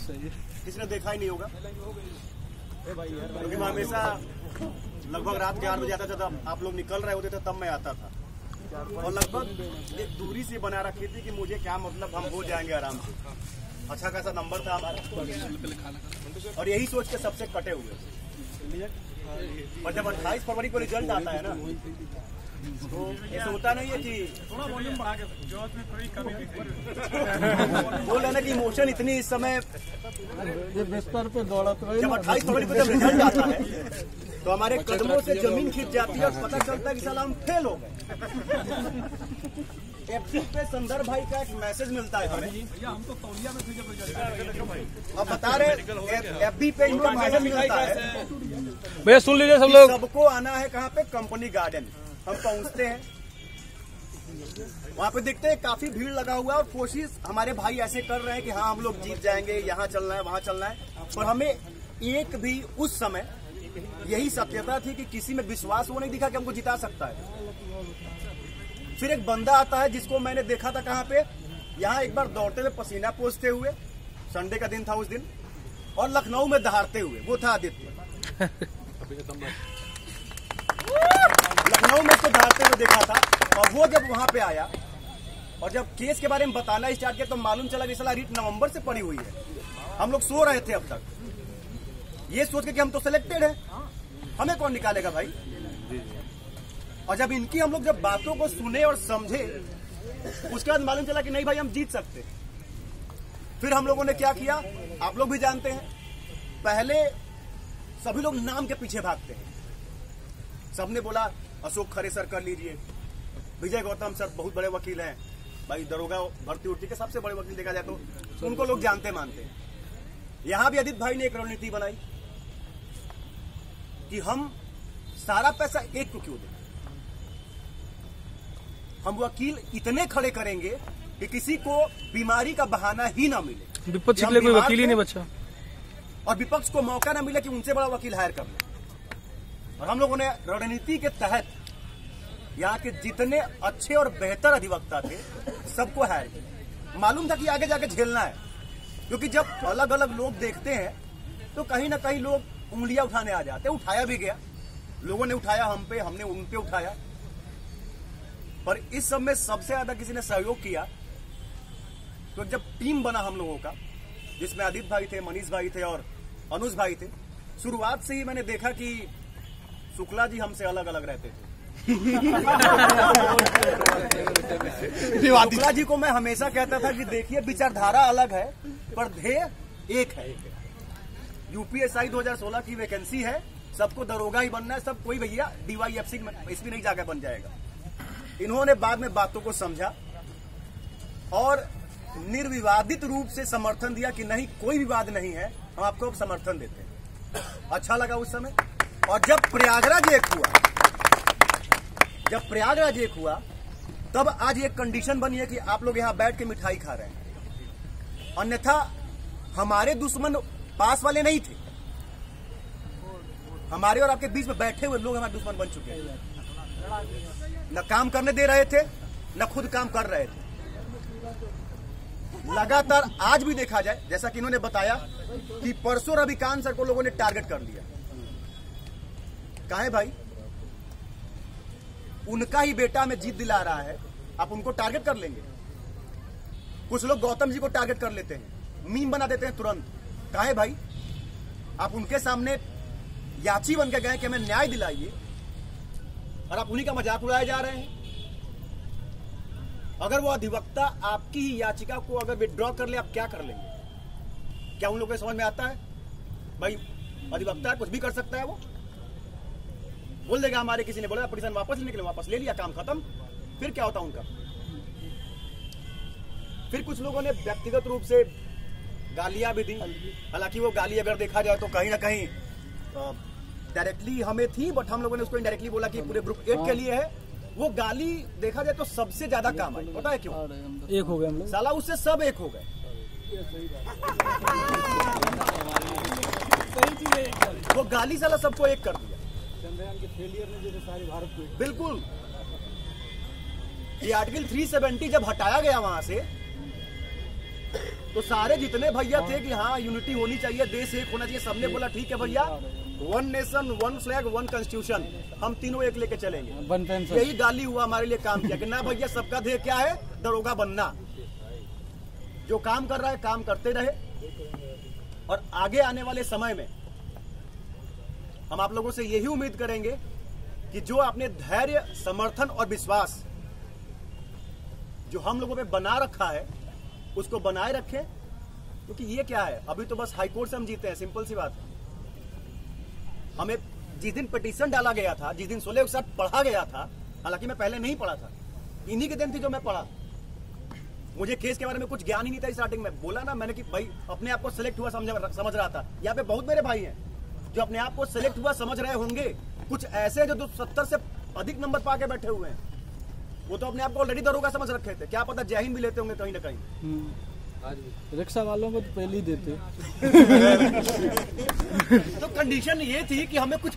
किसी ने देखा ही नहीं होगा, क्योंकि मैं हमेशा लगभग रात के 8 बजे आता था, जब आप लोग निकल रहे होते थे तब मैं आता था, और लगभग एक दूरी से बना रखी थी कि मुझे क्या मतलब, हम हो जाएंगे आराम से। अच्छा खासा नंबर था हमारा, और यही सोच के सबसे कटे हुए। और जब 28 फरवरी को रिजल्ट आता है ना, तो ऐसा होता नहीं है कि थोड़ा वॉल्यूम बढ़ा के बोल रहे ना कि इमोशन इतनी इस समय बिस्तर पे दौड़त रही। जब 28 फरवरी को जब रिजल्ट आता है तो हमारे कदमों से जमीन खिंच जाती है और पता चलता है कि साला हम फेल हो गए। एफबी पे संदर्भ भाई का एक मैसेज मिलता है हमें, हम तो तौलिया में थे जब रिजल्ट। अब बता रहे एफबी पे इनका मैसेज मिलता है, भैया सुन लीजिए सब लोग, सबको आना है कहाँ पे, कंपनी गार्डन। हम पहुंचते हैं, वहाँ पे देखते हैं काफी भीड़ लगा हुआ है, और कोशिश हमारे भाई ऐसे कर रहे हैं कि हाँ हम लोग जीत जाएंगे, यहाँ चलना है वहाँ चलना है। पर हमें एक भी उस समय यही सत्यता थी कि किसी में विश्वास वो नहीं दिखा कि हमको जिता सकता है। फिर एक बंदा आता है जिसको मैंने देखा था कहाँ पे, यहाँ एक बार दौड़ते हुए पसीना पोंछते हुए, संडे का दिन था उस दिन, और लखनऊ में दहाड़ते हुए, वो था आदित्य। लखनऊ में इसको दहाड़ते हुए देखा था, और वो जब वहां पे आया और जब केस के बारे में बताना स्टार्ट किया तो मालूम चला कि साला रीट नवंबर से पड़ी हुई है। हम लोग सो रहे थे अब तक, ये सोच के कि हम तो सिलेक्टेड है, हमें कौन निकालेगा भाई। और जब इनकी हम लोग जब बातों को सुने और समझे, उसके बाद मालूम चला कि नहीं भाई हम जीत सकते। फिर हम लोगों ने क्या किया आप लोग भी जानते हैं, पहले सभी लोग नाम के पीछे भागते हैं। सबने बोला अशोक खरे सर कर लीजिए, विजय गौतम सर बहुत बड़े वकील हैं भाई, दरोगा भर्ती उर्ती के सबसे बड़े वकील देखा जाए तो उनको लोग जानते मानते हैं। यहां भी आदित्य भाई ने एक रणनीति बनाई कि हम सारा पैसा एक को क्यों दें, हम वकील इतने खड़े करेंगे कि किसी को बीमारी का बहाना ही ना मिले, विपक्ष के लिए कोई वकील ही नहीं बचा, और विपक्ष को मौका ना मिले कि उनसे बड़ा वकील हायर कर ले। और हम लोगों ने रणनीति के तहत यहाँ के जितने अच्छे और बेहतर अधिवक्ता थे सबको हायर किया। मालूम था कि आगे जाके झेलना है, क्योंकि जब अलग अलग लोग देखते हैं तो कहीं ना कहीं लोग उंगलियां उठाने आ जाते हैं। उठाया भी गया, लोगों ने उठाया हम पे, हमने उन पे उठाया, पर इस सब में सबसे ज्यादा किसी ने सहयोग किया तो जब टीम बना हम लोगों का, जिसमें आदित्य भाई थे, मनीष भाई थे और अनुज भाई थे। शुरुआत से ही मैंने देखा कि शुक्ला जी हमसे अलग अलग रहते थे। शुक्ला जी को मैं हमेशा कहता था कि देखिए विचारधारा अलग है पर ध्येय एक है। यूपीएसआई 2016 की वैकेंसी है, सबको दरोगा ही बनना है, सब कोई भैया डीवाईएफसी इसमें नहीं जाकर बन जाएगा। इन्होंने बाद में बातों को समझा और निर्विवादित रूप से समर्थन दिया कि नहीं कोई विवाद नहीं है, हम आपको समर्थन देते हैं। अच्छा लगा उस समय। और जब प्रयागराज एक हुआ तब आज एक कंडीशन बनी है कि आप लोग यहां बैठ के मिठाई खा रहे हैं, अन्यथा हमारे दुश्मन पास वाले नहीं थे, हमारे और आपके बीच में बैठे हुए लोग हमारे दुश्मन बन चुके हैं। न काम करने दे रहे थे, न खुद काम कर रहे थे। लगातार आज भी देखा जाए, जैसा कि इन्होंने बताया कि परसों रविकांत सर को लोगों ने टारगेट कर लिया। काहे भाई, उनका ही बेटा हमें जीत दिला रहा है, आप उनको टारगेट कर लेंगे। कुछ लोग गौतम जी को टारगेट कर लेते हैं, मीम बना देते हैं तुरंत। काहे भाई, आप उनके सामने याची बन के गए कि हमें न्याय दिलाइए, और आप उन्हीं का मजाक उड़ाए जा रहे हैं। अगर वो अधिवक्ता आपकी ही याचिका को अगर विड्रॉ कर ले, आप क्या कर लेंगे? क्या उन लोगों को समझ में आता है? भाई अधिवक्ता कुछ भी कर सकता है, वो बोल देगा हमारे किसी ने बोला पिटीशन वापस लेने के लिए, वापस ले लिया, काम खत्म। फिर क्या होता उनका? फिर कुछ लोगों ने व्यक्तिगत रूप से गालियां भी दी। हालांकि वो गाली अगर देखा जाए तो कहीं ना कहीं डायरेक्टली हमें थी, बट हम लोगों ने उसको इनडायरेक्टली बोला कि पूरे ग्रुप 8 के लिए है। वो गाली देखा जाए तो सबसे ज्यादा काम आई, पता है क्यों? एक हो गए हम लोग, साला उससे सब एक हो गए। वो गाली साला सबको एक कर दिया। चंद्रयान के फेलियर ने जैसे सारे भारत को, बिल्कुल। ये आर्टिकल 370 जब हटाया गया वहां से, तो सारे जितने भैया थे कि हाँ यूनिटी होनी चाहिए, देश एक होना चाहिए, सबने बोला ठीक है भैया, 1 नेशन 1 फ्लैग 1 कॉन्स्टिट्यूशन, हम तीनों एक लेके चलेंगे। One pension. यही गाली हुआ हमारे लिए काम किया कि ना भैया सबका ध्येय क्या है, दरोगा बनना। जो काम कर रहा है काम करते रहे, और आगे आने वाले समय में हम आप लोगों से यही उम्मीद करेंगे कि जो आपने धैर्य, समर्थन और विश्वास जो हम लोगों पे बना रखा है उसको बनाए रखें, क्योंकि ये क्या है, अभी तो बस हाईकोर्ट से हम जीते हैं, सिंपल सी बात है। हमें जिस दिन पिटीशन डाला गया था, जिस दिन 16 के साथ पढ़ा गया था, हालांकि मैं पहले नहीं पढ़ा था, इन्हीं के दिन थी जो मैं पढ़ा। मुझे केस के बारे में कुछ ज्ञान ही नहीं था स्टार्टिंग में। बोला ना मैंने कि भाई अपने आप को सिलेक्ट हुआ समझ रहा था। यहाँ पे बहुत मेरे भाई हैं जो अपने आप को सिलेक्ट हुआ समझ रहे होंगे, कुछ ऐसे जो 70 से अधिक नंबर पा के बैठे हुए हैं, वो तो अपने आप को ऑलरेडी दरोगा समझ रखे थे, क्या पता जय हिंद भी लेते होंगे कहीं ना कहीं। रिक्शा वालों को तो पहले ही देते। तो कंडीशन ये थी कि हमें कुछ